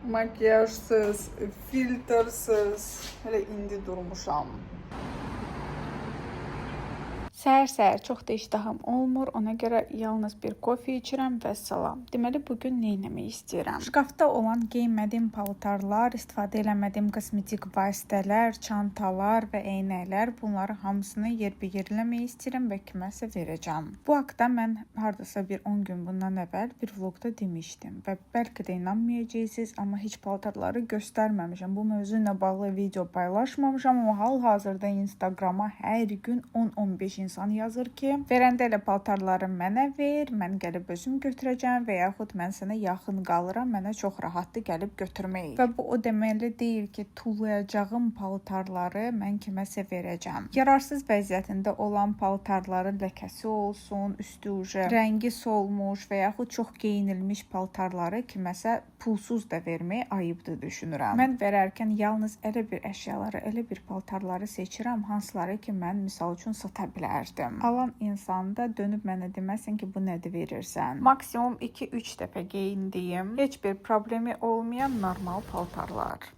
Makyajsız, filtrsız, hələ indi durmuşam. Səhər-səhər çox da iştahım olmur, ona görə yalnız bir kofe içirəm və salam. Deməli, bugün nə etmək istəyirəm? Şkafda olan geyinmədiyim paltarlar, istifadə eləmədiyim kosmetik vasitələr, çantalar və eynəklər, bunları hamısını yerbəyerləmək istəyirəm və kiməsə verəcəm. Bu haqda mən hardasa bir 10 gün bundan əvvəl bir vlogda demişdim və bəlkə də inanmayacaqsınız, amma heç paltarları göstərməmişəm. Bu mövzu ilə bağlı video paylaşmamışam, amma hal-hazırda Instagrama hər gün 10-15 insan yazır ki, verəndə elə paltarları mənə ver, mən gəlib özüm götürəcəm və yaxud mən sənə yaxın qalıram, mənə çox rahatdır gəlib götürmək. Və bu o deməli deyil ki, tullayacağım paltarları mən kiməsə verəcəm. Yararsız vəziyyətində olan paltarların ləkəsi olsun, üstü rəngi solmuş və yaxud çox geyinilmiş paltarları kiməsə pulsuz da vermək ayıbdır düşünürəm. Mən verərkən yalnız elə bir əşyaları, elə bir paltarları seçirəm, hansıları ki, mən misal üçün sata bilərəm. Alan insan da dönüb mənə deməsin ki, bu nədir verirsən. Maksimum 2-3 dəfə geyindiyim, heç bir problemi olmayan normal paltarlar.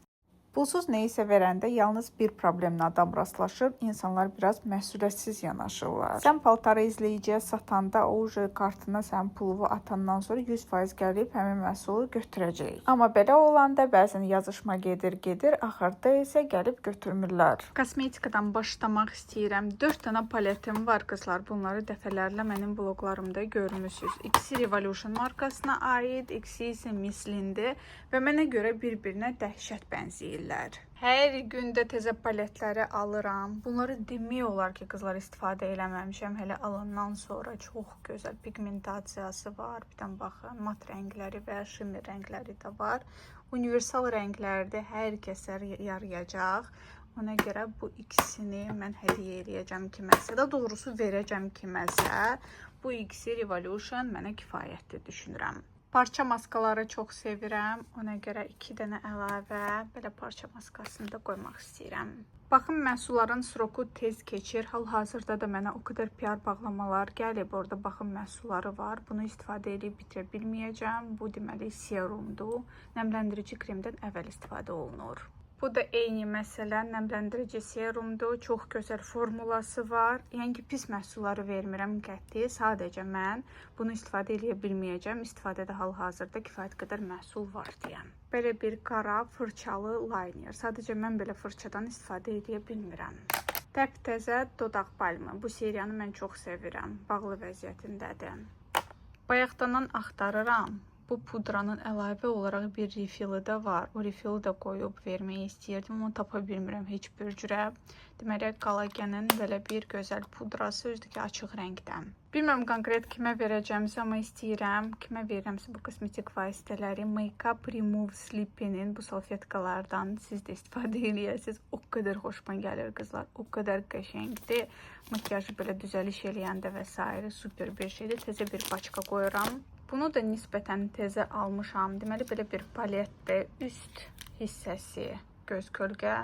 Pulsuz nəyisə verəndə yalnız bir problemlə adam rastlaşır, insanlar biraz məsuliyyətsiz yanaşırlar. Sən paltarı izləyiciyə satanda o kartına sən pulu atandan sonra 100% gəlib həmin məhsulu götürəcək. Amma belə olanda bəzən yazışma gedir, axırda isə gəlib götürmürlər. Kosmetikadan başlamaq istəyirəm. 4 dənə paletim var qızlar. Bunları dəfələrlə mənim vloqlarımda görmüsünüz. İkisi Revolution markasına aid, ikisi isə Mislindir və mənə görə bir-birinə dəhşət bənzəyir. Hər gündə təzə paletləri alıram. Bunları demək olar ki, qızlar istifadə eləməmişəm. Hələ alandan sonra çox gözəl pigmentasiyası var. Bir dənə baxın, mat rəngləri və shimmer rəngləri də var. Universal rənglərdə hər kəsə yarayacaq. Ona görə bu ikisini mən hədiyyə eləyəcəm kiməsə. Daha doğrusu verəcəm kiməsə. Bu ikisi Revolution mənə kifayətdir düşünürəm. Parça maskaları çox sevirəm. Ona görə 2 dənə əlavə belə parça maskasını da qoymaq istəyirəm. Baxın, məhsulların sroku tez keçir. Hal-hazırda da mənə o qədər PR bağlamalar gəlib. Orada baxın, məhsulları var. Bunu istifadə edib bitirə bilməyəcəm. Bu deməli serumdur. Nəmləndirici kremdən əvvəl istifadə olunur. Bu da eyni məsələ, nəmləndirici serumdur. Çox gözəl formulası var. Yəni ki, pis məhsulları vermirəm qəti. Sadəcə mən bunu istifadə edə bilməyəcəm. İstifadədə hal-hazırda kifayət qədər məhsul var deyəm. Belə bir qara fırçalı liner. Sadəcə mən belə fırçadan istifadə edə bilmirəm. Təptəzə dodaq balmı. Bu seriyanı mən çox sevirəm. Bağlı vəziyyətindədir. Bayaqdan axtarıram. Bu pudranın əlavə olaraq bir refili də var. O refili də qoyub vermək istəyirdim, amma tapa bilmirəm heç bir cürə. Deməli, Collagen'in belə bir gözəl pudrası, üzdür ki, açıq rəngdən. Bilmirəm konkret kimə verəcəmsə, amma istəyirəm. Kimə verirəmsə bu kosmetik vasitələri Makeup Remove Sleepy'nin bu salfetkalardan siz də istifadə eləyəsiniz. O qədər xoşuma gəlir qızlar, o qədər qəşəngdir. Makyajı belə düzəliş eləyəndə və s. super bir şeydir. Təzə bir paçka qoyuram. Bunu da nisbətən təzə almışam. Deməli, belə bir paletdir. Üst hissəsi göz kölgə,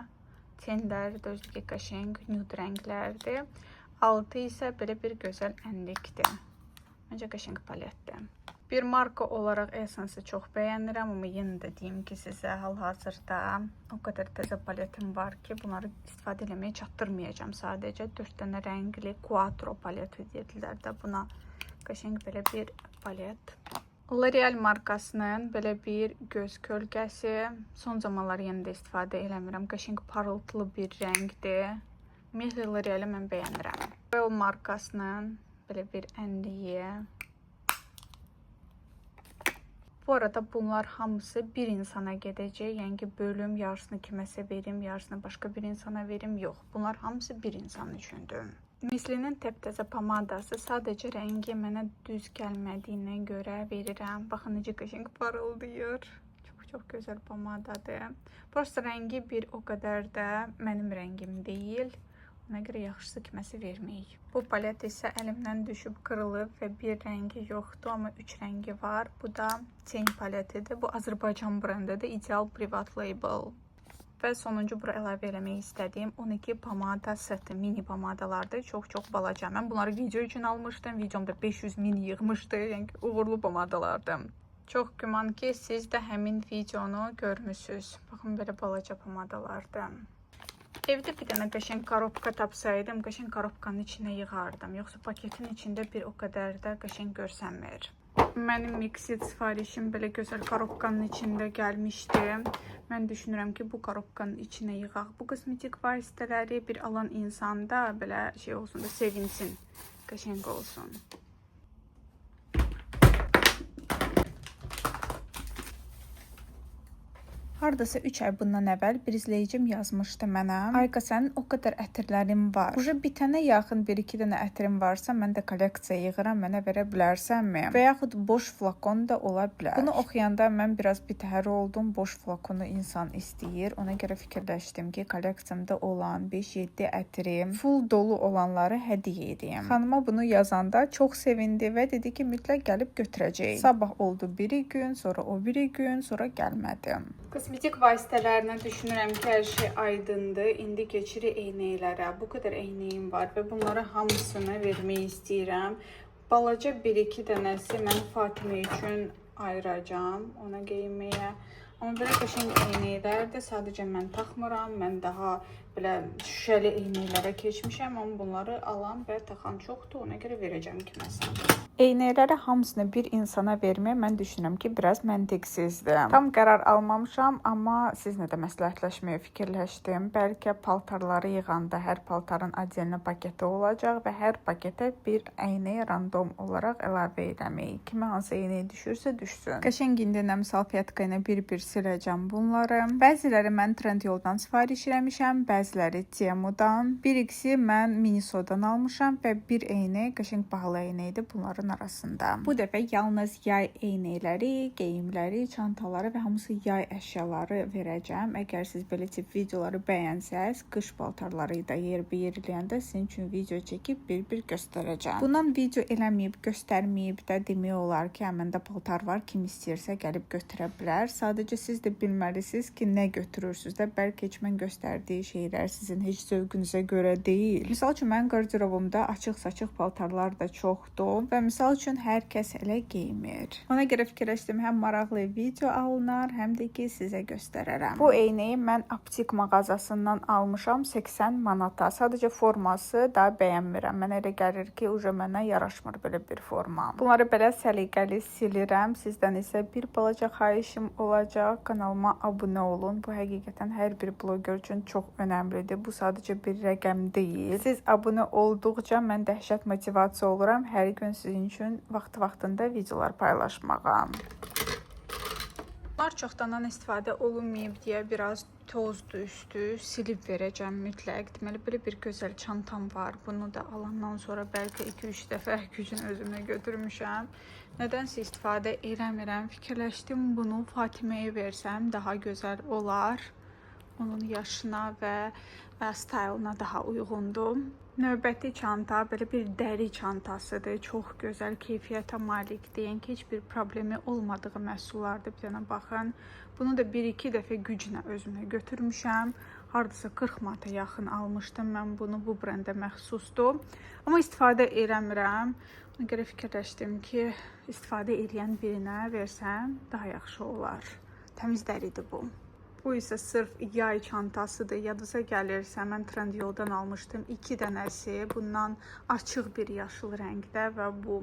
tenləri də özü qəşəng nude rənglərdir. Altı isə belə bir gözəl ənlikdir. Məncə qəşəng paletdir. Bir marka olaraq Essence-ı çox bəyənirəm, amma yenə də deyim ki, sizə hal-hazırda o qədər təzə paletim var ki, bunları istifadə eləməyə çatdırmayacağım. Sadəcə 4 dənə rəngli Quattro paleti deyirlər də buna. Qəşəng belə bir palet. L'Oreal markasının belə bir göz kölgəsi. Son zamanlar yenə də istifadə eləmirəm. Qəşəng parıltılı bir rəngdir. Ümumiyyətlə L'Oreal'ı mən bəyənirəm. Well markasının belə bir ənliyi. Bu arada bunlar hamısı bir insana gedəcək. Yəni ki, bölüm, yarısını kiməsə verim, yarısını başqa bir insana verim. Yox, bunlar hamısı bir insan üçündür. Mislinin təptəzə pomadası sadəcə rəngi mənə düz gəlmədiyinə görə verirəm. Baxın, necə qəşəng parıldayır. Çox gözəl pomadadır. Prosta rəngi bir o qədər də mənim rəngim deyil. Ona görə yaxşısı kiməsə verməyik. Bu palet isə əlimdən düşüb qırılıb və bir rəngi yoxdur, amma 3 rəngi var. Bu da Ten paletidir. Bu Azərbaycan brandıdır. Ideal Privat Label. Və sonuncu bura əlavə eləmək istədiyim 12 pomada seti, mini pomadalardır. Çox balaca. Mən bunları video üçün almışdım. Videomda 500 mini yığmışdı. Yəni uğurlu pomadalardır. Çox güman ki, siz də həmin videonu görmüsünüz. Baxın, belə balaca pomadalardır. Evdə bir dənə qəşəng korobka tapsaydım, qəşəng korobkanın içinə yığardım. Yoxsa paketin içində bir o qədər də qəşəng görsənmir. Mənim Mixit sifarişim belə gözəl korobkanın içində gəlmişdi. Mən düşünürəm ki, bu korobkanın içinə yığaq. Bu kosmetik vasitələri bir alan insanda belə şey olsun da sevinsin, qəşəng olsun. Hardasa 3 ay bundan əvvəl bir izləyicim yazmışdı mənə. Ayqa, sənin o qədər ətirlərin var. Uca bitənə yaxın 1-2 dənə ətirim varsa, mən də kolleksiya yığıram, mənə verə bilərsənmi? Və yaxud boş flakon da ola bilər. Bunu oxuyanda mən biraz bitəhər oldum. Boş flakonu insan istəyir. Ona görə fikirləşdim ki, kolleksiyamda olan 5-7 ətirim full dolu olanları hədiyyə edeyim. Xanıma bunu yazanda çox sevindi və dedi ki, mütləq gəlib götürəcək. Sabah oldu biri gün, sonra o biri gün, sonra gəlmədim. Kosmetik vasitələrinə düşünürəm ki, hər şey aydındır. İndi keçirik eynəklərə. Bu qədər eynəyim var və bunlara hamısını vermək istəyirəm. Balaca 1-2 dənəsi mən Fatimə üçün ayıracağım ona geyinməyə. Amma belə qəşəng eynəklər də sadəcə mən taxmıram. Mən daha belə şüşəli eynəklərə keçmişəm, amma bunları alan və taxan çoxdur. Ona görə verəcəm kiməsə. Eynəkləri hamısını bir insana vermək mən düşünürəm ki, biraz məntiqsizdir. Tam qərar almamışam, amma sizinlə də məsləhətləşməyə fikirləşdim. Bəlkə paltarları yığanda hər paltarın atделно paketi olacaq və hər paketə bir eynək random olaraq əlavə eləmək. Kimə hansı eynək düşürsə düşsün. Qəşəng indinəm salfetka ilə bir-bir siləcəm bunları. Bəziləri mən Trendyoldan sifariş eləmişəm, bəziləri Temudan. Bir ikisi mən Minisodan almışam və bir eynək qəşəng bahalı eynəkdir bunların arasında. Bu dəfə yalnız yay eynəkləri, geyimləri, çantaları və hamısı yay əşyaları verəcəm. Əgər siz belə tip videoları bəyənsəz, qış paltarları da yer-bir eləyəndə sizin üçün video çəkib bir-bir göstərəcəm. Bundan video eləməyib, göstərməyib də demək olar ki, məndə paltar var, kim istəyirsə gəlib götürə bilər. Sadəcə siz də bilməlisiniz ki, nə götürürsünüz də, bəlkə heç mən göstərdiyi şeylər sizin heç zövqünüzə görə deyil. Misal üçün, mən qarderobumda açıq-saçıq paltarlar da çoxdur və misal üçün hər kəs elə geymir. Ona görə fikirləşdim, həm maraqlı video alınar, həm də ki, sizə göstərərəm. Bu eynəyi mən Aptik mağazasından almışam 80 manata. Sadəcə forması da bəyənmirəm. Mənə elə gəlir ki, uca mənə yaraşmır belə bir forma. Bunları belə səliqəli silirəm. Sizdən isə bir balaca xahişim olacaq. Kanalıma abunə olun. Bu həqiqətən hər bir bloger üçün çox önəmlidir. Bu sadəcə bir rəqəm deyil. Siz abunə olduqca mən dəhşət motivasiya oluram. Hər gün sizin üçün vaxtında videolar paylaşmağa. Bunlar çoxdandan istifadə olunmayıb deyə biraz tozdu üstü, silib verəcəm mütləq. Deməli, belə bir gözəl çantam var. Bunu da alandan sonra bəlkə 2-3 dəfə gücün özümlə götürmüşəm. Nədənsə istifadə eləmirəm. Fikirləşdim, bunu Fatiməyə versəm daha gözəl olar. Onun yaşına və stylına daha uyğundur. Növbəti çanta belə bir dəri çantasıdır. Çox gözəl, keyfiyyətə malikdir. Yəni ki, heç bir problemi olmadığı məhsullardır. Bir dənə baxın. Bunu da 1-2 dəfə güclə özümlə götürmüşəm. Hardasa 40 manata yaxın almışdım. Mən bunu bu brendə məxsusdur. Amma istifadə eləmirəm. Ona görə fikirləşdim ki, istifadə edən birinə versəm daha yaxşı olar. Təmiz dəridir bu. Bu isə sırf yay çantasıdır. Yadınıza gəlirsə, mən Trendyoldan almışdım 2 dənəsi. Bundan açıq bir yaşıl rəngdə və bu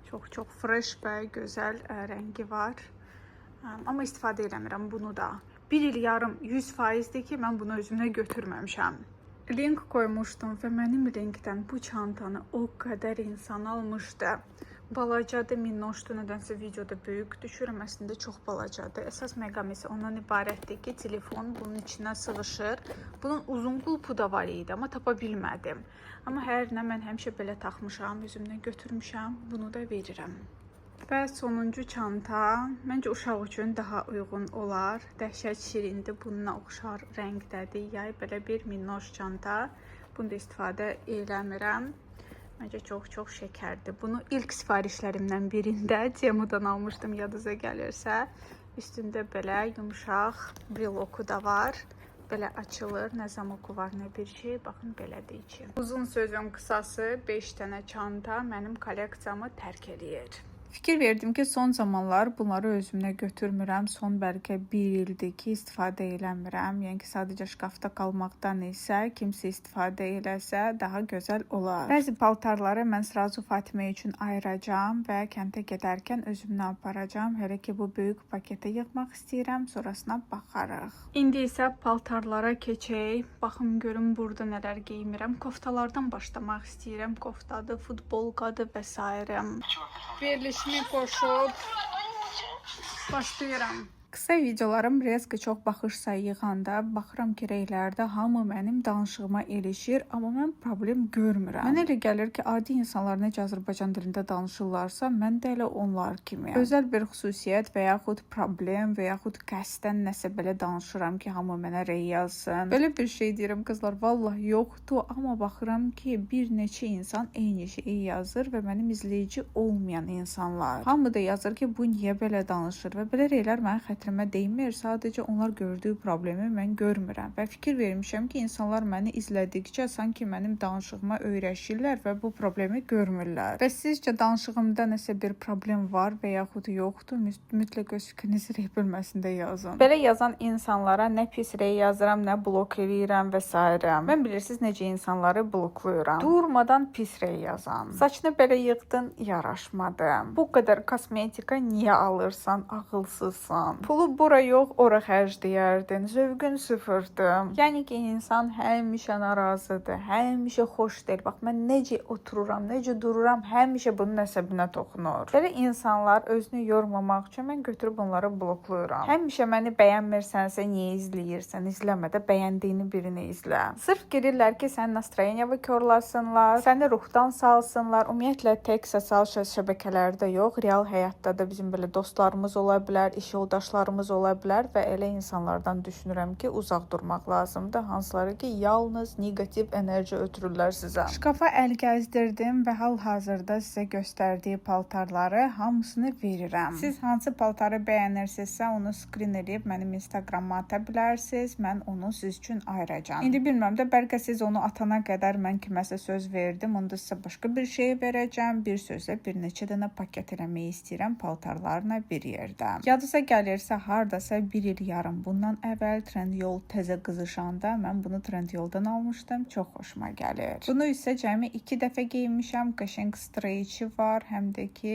çox fresh və gözəl rəngi var. Amma istifadə eləmirəm bunu da. 1 il yarım 100%dir ki, mən bunu özümlə götürməmişəm. Link koymuşdum və mənim linkdən bu çantanı o qədər insan almışdı. Balacadır, minnoşdur, nədənsə videoda böyük düşürəm, əslində çox balacadır. Əsas məqam isə ondan ibarətdir ki, telefon bunun içinə sığışır. Bunun uzun qulpu da var idi, amma tapa bilmədim. Amma hər nə mən həmişə belə taxmışam, özümlə götürmüşəm, bunu da verirəm. Və sonuncu çanta, məncə uşaq üçün daha uyğun olar. Dəhşət şirindir, bununla oxşar rəngdədir. Yay belə bir minnoş çanta. Bunu da istifadə eləmirəm. Məncə çox şəkərdir. Bunu ilk sifarişlərimdən birində Temudan almışdım, yadınıza gəlirsə. Üstündə belə yumşaq breloku da var. Belə açılır, nə zamoku var, nə bir şey. Baxın, belədir içi. Uzun sözün qısası 5 dənə çanta mənim kolleksiyamı tərk eləyir. Fikir verdim ki, son zamanlar bunları özümlə götürmürəm. Son bəlkə 1 ildir ki, istifadə eləmirəm. Yəni ki, sadəcə şkafda qalmaqdan isə kimsə istifadə eləsə daha gözəl olar. Bəzi paltarları mən sразу Fatimə üçün ayıracağam və kəndə gedərkən özümlə aparacağam. Hələ ki, bu böyük paketə yığmaq istəyirəm, sonrasına baxarıq. İndi isə paltarlara keçək. Baxım görüm burada nələr geymirəm. Koftalardan başlamaq istəyirəm. Koftadır, futbolkadır və s. Verilişimi qoşub başlayıram. Qısa videolarım rezki çox baxış sayı yığanda baxıram ki, reylərdə hamı mənim danışığıma ilişir, amma mən problem görmürəm. Mənə elə gəlir ki, adi insanlar necə Azərbaycan dilində danışırlarsa, mən də elə onlar kimi. Özəl bir xüsusiyyət və yaxud problem və yaxud qəsdən nəsə belə danışıram ki, hamı mənə rey yazsın. Belə bir şey deyirəm qızlar, vallahi yoxdur, amma baxıram ki, bir neçə insan eyni şeyi yazır və mənim izləyici olmayan insanlar. Hamı da yazır ki, bu niyə belə danışır və belə reylər mənə xətrimə deymir, sadəcə onlar gördüyü problemi mən görmürəm və fikir vermişəm ki, insanlar məni izlədikcə sanki mənim danışığıma öyrəşirlər və bu problemi görmürlər. Və sizcə danışığımda nəsə bir problem var və yaxud yoxdur? Mütləq öz fikrinizi rey bölməsində yazın. Belə yazan insanlara nə pis rey yazıram, nə blok eləyirəm və s. Mən bilirsiniz necə insanları bloklayıram. Durmadan pis rey yazan. Saçını belə yığdın, yaraşmadı. Bu qədər kosmetika niyə alırsan, ağılsızsan. Pulu bura yox, ora xərcləyərdin. Zövqün sıfırdır. Yəni ki, insan həmişə narazıdır, həmişə xoş deyil. Bax, mən necə otururam, necə dururam, həmişə bunun əsəbinə toxunur. Belə insanlar özünü yormamaq üçün mən götürüb onları bloklayıram. Həmişə məni bəyənmirsənsə, niyə izləyirsən? İzləmə də, bəyəndiyini birini izlə. Sırf girirlər ki, sənin nastroyeniyanı körlasınlar, səni ruhdan salsınlar. Ümumiyyətlə, tək sosial şəbəkələrdə yox, real həyatda da bizim belə dostlarımız ola bilər, iş yoldaşlarımız ola bilər və elə insanlardan düşünürəm ki, uzaq durmaq lazımdır. Hansıları ki, yalnız negativ enerji ötürürlər sizə. Şkafa əl gəzdirdim və hal-hazırda sizə göstərdiyi paltarları hamısını verirəm. Siz hansı paltarı bəyənirsinizsə, onu screen edib mənim Instagram'a ata bilərsiniz. Mən onu siz üçün ayıracağam. İndi bilmirəm də, bəlkə siz onu atana qədər mən kiməsə söz verdim. Onda sizə başqa bir şey verəcəm. Bir sözlə bir neçə dənə paket eləmək istəyirəm paltarlarla bir yerdə. Yadınıza gəlirsə, hardasa 1 il yarım bundan əvvəl Trendyol təzə qızışanda mən bunu Trendyoldan almışdım. Çox xoşuma gəlir. Bunu isə cəmi 2 dəfə geyinmişəm. Qəşəng stretchi var, həm də ki,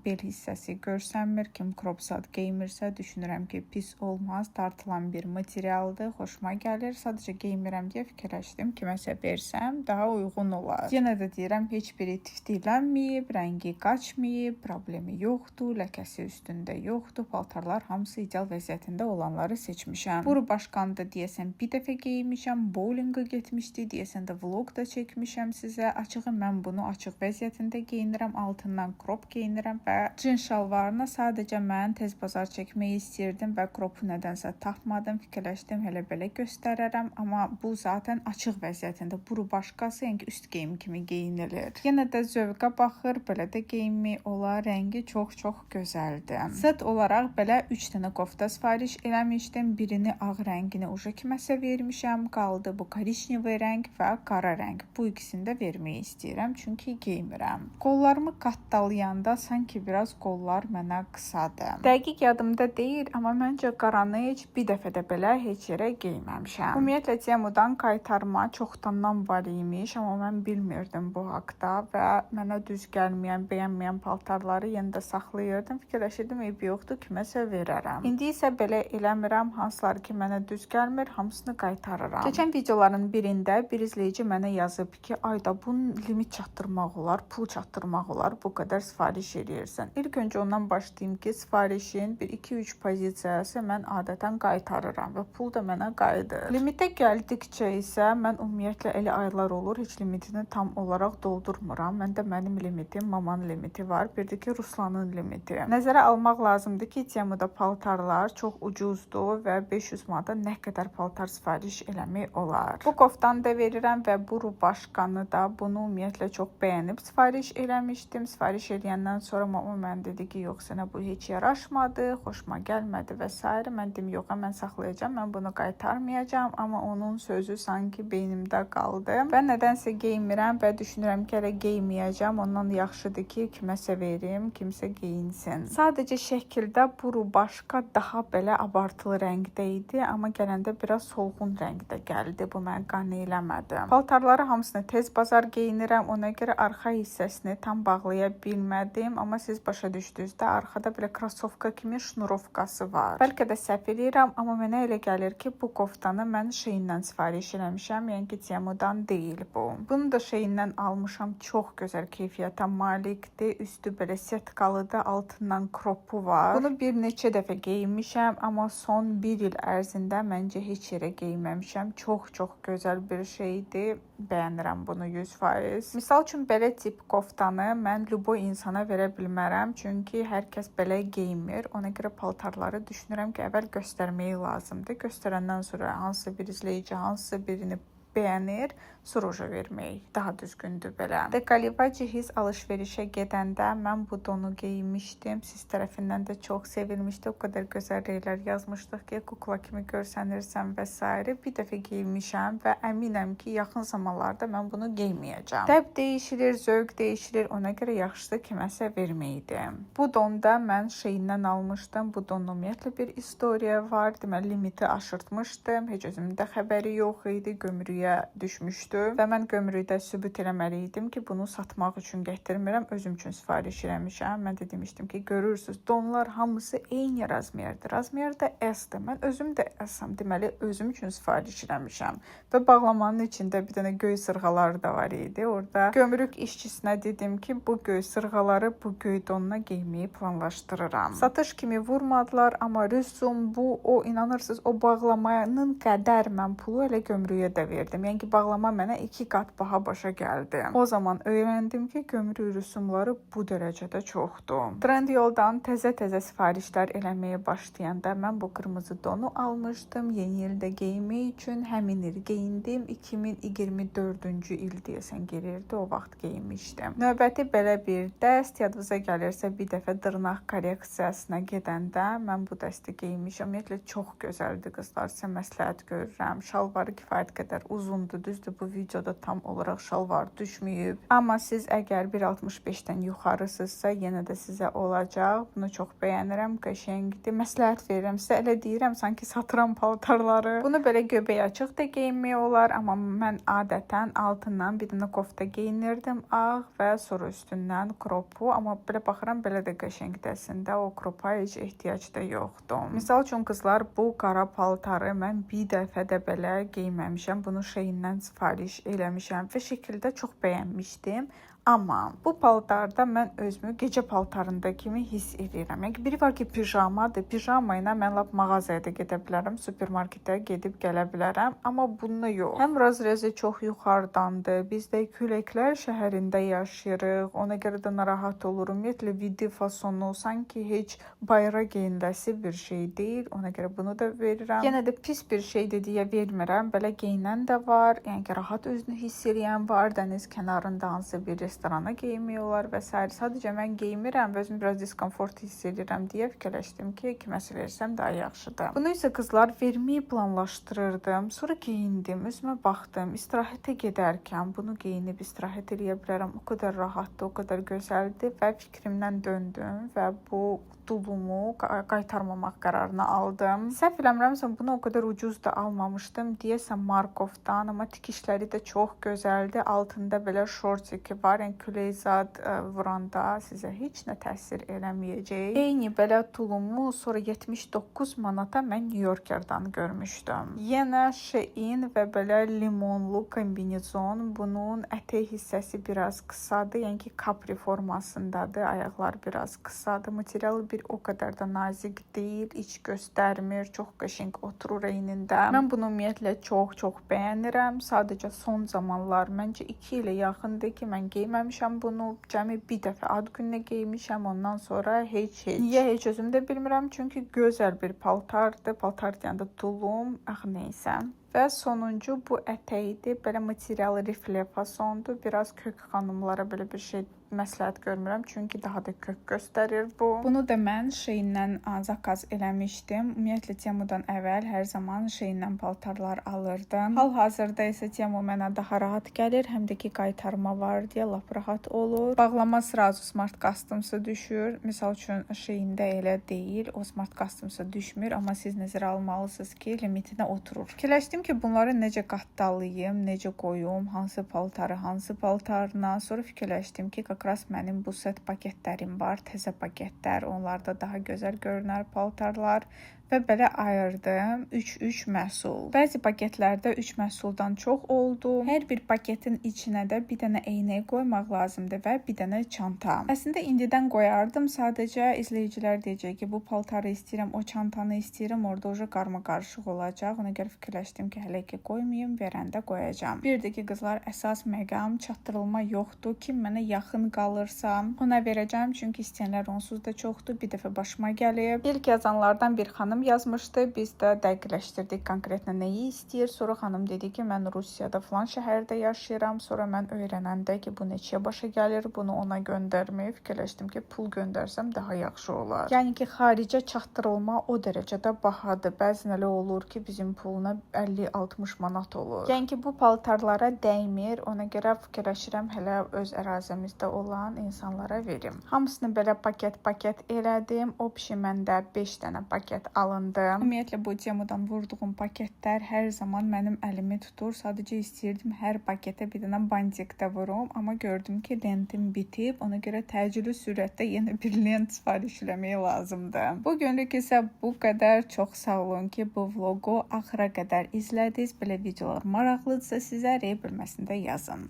bel hissəsi görsənmir. Kim crop zad geymirsə, düşünürəm ki, pis olmaz. Dartılan bir materialdır. Xoşuma gəlir. Sadəcə geymirəm deyə fikirləşdim. Kiməsə versəm daha uyğun olar. Yenə də deyirəm, heç biri tiftilənməyib, rəngi qaçmayıb, problemi yoxdur, ləkəsi üstündə yoxdur. Paltarlar hamısı ideal vəziyyətində olanları seçmişəm. Buru başqanda deyəsən bir dəfə geymişəm, bowlinga getmişdi, deyəsən də vlog da çəkmişəm sizə. Açığı mən bunu açıq vəziyyətində geyinirəm, altından crop geyinirəm və cins şalvarına sadəcə mən tez bazar çəkməyi istirdim və cropu nədənsə tapmadım. Fikirləşdim, hələ belə göstərərəm, amma bu zaten açıq vəziyyətində. Buru başqası, yəni üst geyim kimi geyinilir. Yenə də zövqə baxır, belə də geyinmək olar. Rəngi çox gözəldir. Zət olaraq belə 3 dənə kofta sifariş eləmişdim. Birini ağ rəngini uca kiməsə vermişəm. Qaldı bu korişnevi rəng və qara rəng. Bu ikisini də vermək istəyirəm, çünki geymirəm. Qollarımı qatdalayanda sanki biraz qollar mənə qısadır. Dəqiq yadımda deyil, amma məncə qaranı heç bir dəfə də belə heç yerə geyməmişəm. Ümumiyyətlə, Temudan qaytarma çoxdandan var imiş, amma mən bilmirdim bu haqda və mənə düz gəlməyən, bəyənməyən paltarları yenə də saxlayırdım. Fikirləşirdim, eybi yoxdur, kiməsə verərəm. İndi isə belə eləmirəm, hansıları ki mənə düz gəlmir, hamısını qaytarıram. Keçən videoların birində bir izləyici mənə yazıb ki, ayda bunun limit çatdırmaq olar, pul çatdırmaq olar, bu qədər sifariş edirsən. İlk öncə ondan başlayayım ki, sifarişin 1-2-3 pozisiyası mən adətən qaytarıram və pul da mənə qayıdır. Limitə gəldikcə isə mən ümumiyyətlə elə aylar olur, heç limitini tam olaraq doldurmuram. Məndə mənim limitim, mamanın limiti var, bir də ki Ruslanın limiti. Nəzərə almaq lazımdır ki, Temuda paltar paltarlar çox ucuzdur və 500 manata nə qədər paltar sifariş eləmək olar. Bu koftanı da verirəm və bu rubaşkanı da, bunu ümumiyyətlə çox bəyənib sifariş eləmişdim. Sifariş eləyəndən sonra mama mən dedi ki, yox sənə bu heç yaraşmadı, xoşuma gəlmədi və s. Mən dedim, yox, mən saxlayacağam, mən bunu qaytarmayacağam, amma onun sözü sanki beynimdə qaldı və nədənsə geymirəm və düşünürəm ki, hələ geyməyəcəm, ondan yaxşıdır ki, kiməsə verim, kimsə geyinsin. Sadəcə şəkildə bu rubaşka daha belə abartılı rəngdə idi, amma gələndə biraz solğun rəngdə gəldi. Bu mən qane eləmədim. Paltarları hamısını tez bazar geyinirəm, ona görə arxa hissəsini tam bağlaya bilmədim, amma siz başa düşdünüzdə arxada belə krasovka kimi şnurovkası var. Bəlkə də səhv eləyirəm, amma mənə elə gəlir ki, bu koftanı mən Shein-dən sifariş eləmişəm, yəni ki, Temu-dan deyil bu. Bunu da Shein-dən almışam, çox gözəl keyfiyyətə malikdir, üstü belə setkalıdır, altından kropu var. Bunu bir neçə dəfə geyinmişəm, amma son bir il ərzində məncə heç yerə geyinməmişəm. Çox gözəl bir şeydir. Bəyənirəm bunu 100%. Misal üçün belə tip koftanı mən lübo insana verə bilmərəm, çünki hər kəs belə geyinmir. Ona görə paltarları düşünürəm ki, əvvəl göstərməyi lazımdır. Göstərəndən sonra hansısa bir izləyici hansısa birini bəyənir, suruja vermək daha düzgündür belə. Dekalivacihiz alış-verişə gedəndə mən bu donu geyinmişdim. Siz tərəfindən də çox sevilmişdi. O qədər gözəl rəylər yazmışdıq ki, kukla kimi görsənirsən və s. Bir dəfə geyinmişəm və əminəm ki, yaxın zamanlarda mən bunu geyməyəcəm. Dəb dəyişilir, zövq dəyişilir. Ona görə yaxşıdır kiməsə verməkdir. Bu donda mən Shein-dən almışdım. Bu donun ümumiyyətlə bir istoriya var. Deməli, limiti aşırtmışdım. Heç özümdə xəbəri yox idi. Gömrüyə düşmüşdü və mən gömrükdə sübut eləməli idim ki, bunu satmaq üçün gətirmirəm, özüm üçün sifariş eləmişəm. Mən də demişdim ki, görürsüz, donlar hamısı eyni razmerdir. Razmer də S-dir. Mən özüm də S-am. Deməli, özüm üçün sifariş eləmişəm. Və bağlamanın içində bir dənə göy sırğaları da var idi. Orada gömrük işçisinə dedim ki, bu göy sırğaları bu göy donuna geyməyi planlaşdırıram. Satış kimi vurmadılar, amma rüsum bu, o inanırsınız, o bağlamanın qədər mən pulu elə gömrüyə də verdim. Yəni ki, bağlama mənə 2 qat baha başa gəldi. O zaman öyrəndim ki, gömrük rüsumları bu dərəcədə çoxdur. Trendyoldan təzə sifarişlər eləməyə başlayanda mən bu qırmızı donu almışdım. Yeni ildə geyinmək üçün həmin il geyindim. 2024-cü il deyəsən gəlirdi, o vaxt geyinmişdim. Növbəti belə bir dəst yadınıza gəlirsə, bir dəfə dırnaq korreksiyasına gedəndə mən bu dəsti geyinmişəm. Ümumiyyətlə çox gözəldir qızlar, sizə məsləhət görürəm. Şalvarı kifayət qədər uzundur, düzdür, bu videoda tam olaraq şalvar düşməyib. Amma siz əgər 1.65-dən yuxarısınızsa, yenə də sizə olacaq. Bunu çox bəyənirəm, qəşəngdir. Məsləhət verirəm sizə, elə deyirəm, sanki satıram paltarları. Bunu belə göbək açıq da geyinmək olar, amma mən adətən altından bir dənə kofta geyinirdim, ağ və sonra üstündən kropu, amma belə baxıram, belə də qəşəngdir əslində, o kropa heç ehtiyac da yoxdur. Misal üçün qızlar, bu qara paltarı mən bir dəfə də belə geyinməmişəm. Bunu Shein-dən sifariş eləmişəm və şəkildə çox bəyənmişdim. Amma bu paltarda mən özümü gecə paltarında kimi hiss edirəm. Yəni biri var ki, pijamadır. Pijama ilə mən lap mağazaya da gedə bilərəm, supermarketə gedib gələ bilərəm, amma bununla yox. Həm razrezi çox yuxarıdandır. Biz də küləklər şəhərində yaşayırıq. Ona görə də narahat olurum. Ümumiyyətlə vidi fasonu sanki heç bayra geyinləsi bir şey deyil. Ona görə bunu da verirəm. Yenə də pis bir şeydir deyə vermirəm. Belə geyinən də var. Yəni ki, rahat özünü hiss edən var. Dəniz kənarında hansı bir restorana geyinmək olar və s. Sadəcə mən geymirəm və özümü biraz diskomfort hiss edirəm deyə fikirləşdim ki, kiməsə versəm daha yaxşıdır. Bunu isə qızlar verməyi planlaşdırırdım. Sonra geyindim, özümə baxdım. İstirahətə gedərkən bunu geyinib istirahət edə bilərəm. O qədər rahatdır, o qədər gözəldir və fikrimdən döndüm və bu dulumu qaytarmamaq qərarını aldım. Səhv eləmirəmsə bunu o qədər ucuz da almamışdım. Deyəsən Markovdan, amma tikişləri də çox gözəldir. Altında belə şortiki var. Yəni küləkzad vuranda sizə heç nə təsir eləməyəcək. Eyni belə tulumu sonra 79 manata mən New Yorker'dan görmüşdüm. Yenə Shein və belə limonlu kombinezon. Bunun ətək hissəsi biraz qısadır. Yəni ki, kapri formasındadır. Ayaqlar biraz qısadır. Materialı bir o qədər də nazik deyil, iç göstərmir, çox qəşəng oturur əynində. Mən bunu ümumiyyətlə çox bəyənirəm. Sadəcə son zamanlar məncə 2 ilə yaxındır ki, mən geyməmişəm bunu. Cəmi bir dəfə ad gününə geymişəm, ondan sonra heç. Niyə heç özüm də bilmirəm, çünki gözəl bir paltardır. Paltar deyəndə tulum, neysə. Və sonuncu bu ətəyidir. Belə materialı rifle fasondur. Biraz kök xanımlara belə bir şey məsləhət görmürəm, çünki daha da kök göstərir bu. Bunu da mən Shein-dən zakaz eləmişdim. Ümumiyyətlə Temudan əvvəl hər zaman Shein-dən paltarlar alırdım. Hal-hazırda isə Temu mənə daha rahat gəlir, həm də ki qaytarma var deyə lap rahat olur. Bağlama sразу Smart Customs'a düşür. Misal üçün Shein-də elə deyil, o Smart Customs'a düşmür, amma siz nəzərə almalısınız ki, limitinə oturur. Fikirləşdim ki, bunları necə qatdalayım, necə qoyum, hansı paltarı hansı paltarına. Sonra fikirləşdim ki, Ras mənim bu set paketlərim var, təzə paketlər, onlarda daha gözəl görünər paltarlar və belə ayırdım 3 məhsul. Bəzi paketlərdə 3 məhsuldan çox oldu. Hər bir paketin içinə də bir dənə eynək qoymaq lazımdır və bir dənə çanta. Əslində indidən qoyardım, sadəcə izləyicilər deyəcək ki, bu paltarı istəyirəm, o çantanı istəyirəm, orada uca qarma-qarışıq olacaq. Ona görə fikirləşdim ki, hələ ki qoymayım, verəndə qoyacağam. Bir də ki, qızlar, əsas məqam çatdırılma yoxdur. Kim mənə yaxın qalırsa, ona verəcəm, çünki istəyənlər onsuz da çoxdur. Bir dəfə başıma gəlib. İlk yazanlardan bir xanım yazmışdı. Biz də dəqiqləşdirdik konkretlə nəyi istəyir. Sonra xanım dedi ki, mən Rusiyada falan şəhərdə yaşayıram. Sonra mən öyrənəndə ki, bu neçəyə başa gəlir, bunu ona göndərməyə fikirləşdim ki, pul göndərsəm daha yaxşı olar. Yəni ki, xaricə çatdırılma o dərəcədə bahadır. Bəzən elə olur ki, bizim puluna 50-60 manat olur. Yəni ki, bu paltarlara dəymir. Ona görə fikirləşirəm hələ öz ərazimizdə olan insanlara verim. Hamısını belə paket elədim. Opşi məndə 5 dənə paket alındı. Ümumiyyətlə bu Temudan vurduğum paketlər hər zaman mənim əlimi tutur. Sadəcə istəyirdim hər paketə bir dənə bantik də vurum, amma gördüm ki, lentim bitib. Ona görə təcili sürətdə yenə bir lent sifariş eləmək lazımdır. Bu günlük isə bu qədər. Çox sağ olun ki, bu vlogu axıra qədər izlədiniz. Belə videolar maraqlıdırsa sizə bölməsində yazın.